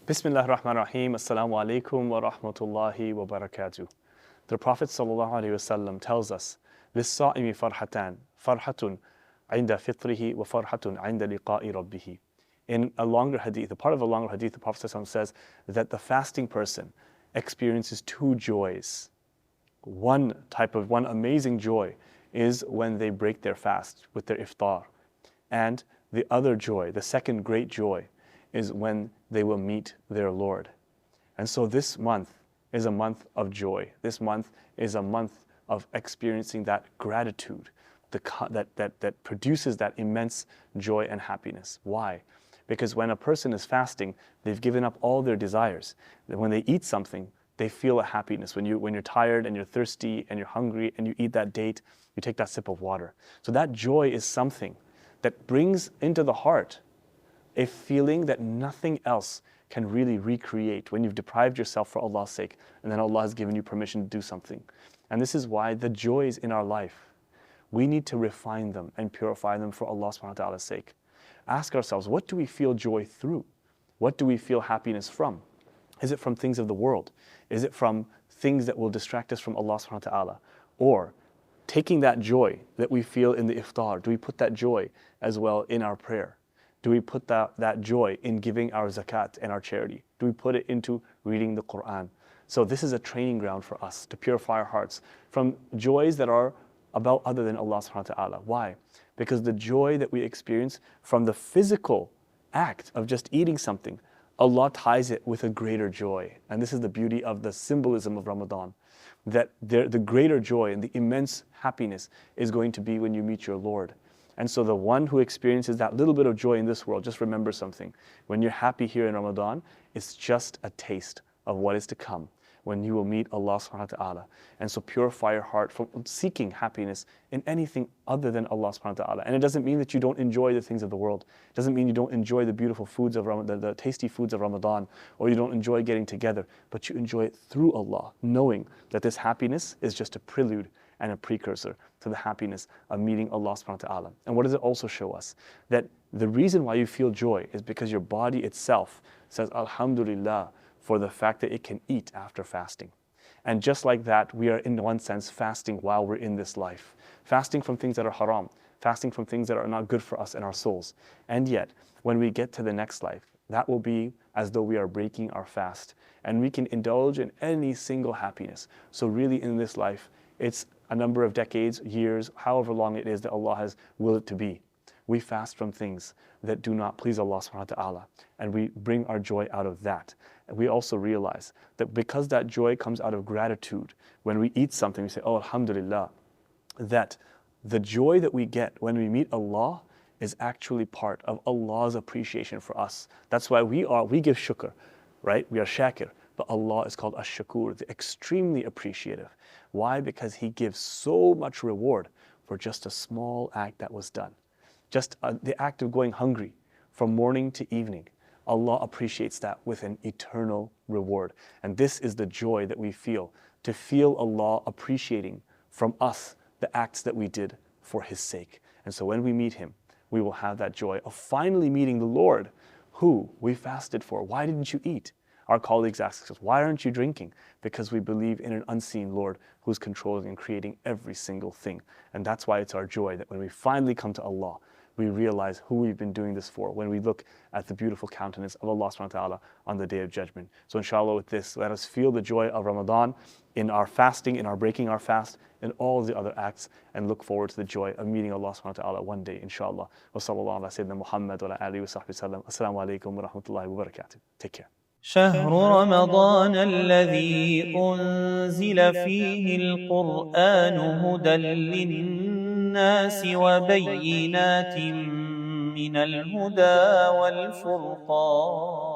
Bismillah ar-Rahman ar-Rahim. Assalamu alaikum wa rahmatullahi wa barakatuh. The Prophet sallallahu alaihi wasallam tells us, لِلصَّائِمِ فَرْحَتَانِ فَرْحَةٌ عِنْدَ فِطْرِهِ وَفَرْحَةٌ عِنْدَ لِقَاءِ رَبِّهِ. In a longer hadith, a part of a longer hadith, the Prophet sallallahu says that the fasting person experiences two joys. One amazing joy is when they break their fast with their iftar. And the other joy, the second great joy, is when they will meet their Lord. And so this month is a month of joy. This month is a month of experiencing that gratitude that produces that immense joy and happiness. Why? Because when a person is fasting, they've given up all their desires. When they eat something, they feel a happiness. When you're tired and you're thirsty and you're hungry and you eat that date, you take that sip of water. So that joy is something that brings into the heart a feeling that nothing else can really recreate when you've deprived yourself for Allah's sake and then Allah has given you permission to do something. And this is why the joys in our life, we need to refine them and purify them for Allah subhanahu wa ta'ala's sake. Ask ourselves, what do we feel joy through? What do we feel happiness from? Is it from things of the world? Is it from things that will distract us from Allah subhanahu wa ta'ala? Or taking that joy that we feel in the iftar, do we put that joy as well in our prayer? Do we put that joy in giving our zakat and our charity? Do we put it into reading the Quran? So this is a training ground for us to purify our hearts from joys that are about other than Allah subhanahu wa ta'ala. Why? Because the joy that we experience from the physical act of just eating something, Allah ties it with a greater joy. And this is the beauty of the symbolism of Ramadan. That the greater joy and the immense happiness is going to be when you meet your Lord. And so the one who experiences that little bit of joy in this world, just remember something. When you're happy here in Ramadan, it's just a taste of what is to come when you will meet Allah subhanahu wa ta'ala. And so purify your heart from seeking happiness in anything other than Allah subhanahu wa ta'ala. And it doesn't mean that you don't enjoy the things of the world. It doesn't mean you don't enjoy the beautiful foods of Ramadan, the tasty foods of Ramadan, or you don't enjoy getting together, but you enjoy it through Allah, knowing that this happiness is just a prelude and a precursor to the happiness of meeting Allah subhanahu wa ta'ala. And what does it also show us? That the reason why you feel joy is because your body itself says Alhamdulillah for the fact that it can eat after fasting. And just like that, we are in one sense fasting while we're in this life. Fasting from things that are haram, fasting from things that are not good for us and our souls. And yet, when we get to the next life, that will be as though we are breaking our fast. And we can indulge in any single happiness. So really in this life, it's a number of decades, years, however long it is that Allah has willed it to be. We fast from things that do not please Allah subhanahu wa ta'ala, and we bring our joy out of that. And we also realize that because that joy comes out of gratitude, when we eat something, we say, oh, Alhamdulillah, that the joy that we get when we meet Allah is actually part of Allah's appreciation for us. That's why we give shukr, right? We are shakir. But Allah is called ash-shakur, the extremely appreciative. Why? Because He gives so much reward for just a small act that was done. Just the act of going hungry from morning to evening. Allah appreciates that with an eternal reward. And this is the joy that we feel, to feel Allah appreciating from us the acts that we did for His sake. And so when we meet Him, we will have that joy of finally meeting the Lord who we fasted for. Why didn't you eat? Our colleagues ask us, why aren't you drinking? Because we believe in an unseen Lord who's controlling and creating every single thing. And that's why it's our joy that when we finally come to Allah, we realize who we've been doing this for when we look at the beautiful countenance of Allah subhanahu wa ta'ala on the Day of Judgment. So inshallah with this, let us feel the joy of Ramadan in our fasting, in our breaking our fast, and all the other acts, and look forward to the joy of meeting Allah subhanahu wa ta'ala one day, inshallah. Wa sallallahu ala sayyidina Muhammad wa ala alihi wa sahbihi sallam. Assalamu alaikum wa rahmatullahi wa barakatuh. Take care. شهر رمضان الذي أنزل فيه القرآن هدى للناس وبينات من الهدى والفرقان